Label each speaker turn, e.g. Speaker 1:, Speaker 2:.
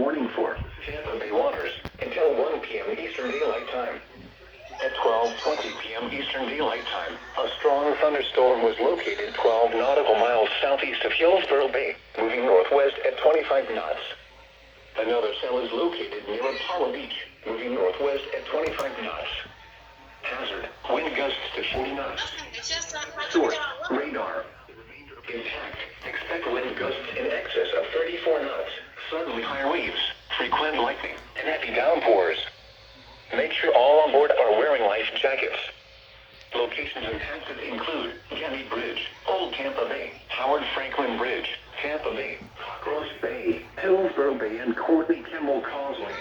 Speaker 1: warning for Tampa Bay waters until 1 p.m. Eastern Daylight Time. At 12:20 p.m. Eastern Daylight Time, a strong thunderstorm was located 12 nautical miles southeast of Hillsborough Bay, moving northwest at 25 knots. Another cell is located near Apollo Beach, moving northwest at 25 knots. Hazard, wind gusts to 40 knots. Source, radar. Impact, expect wind gusts in excess of 34 knots, suddenly higher waves, frequent lightning, and heavy downpours. Make sure all on board are wearing life jackets. Locations impacted include Getty Bridge, Old Tampa Bay, Howard Franklin Bridge, Tampa Bay, Gross Bay, Hillsborough Bay, and Courtney Kimball Causeway.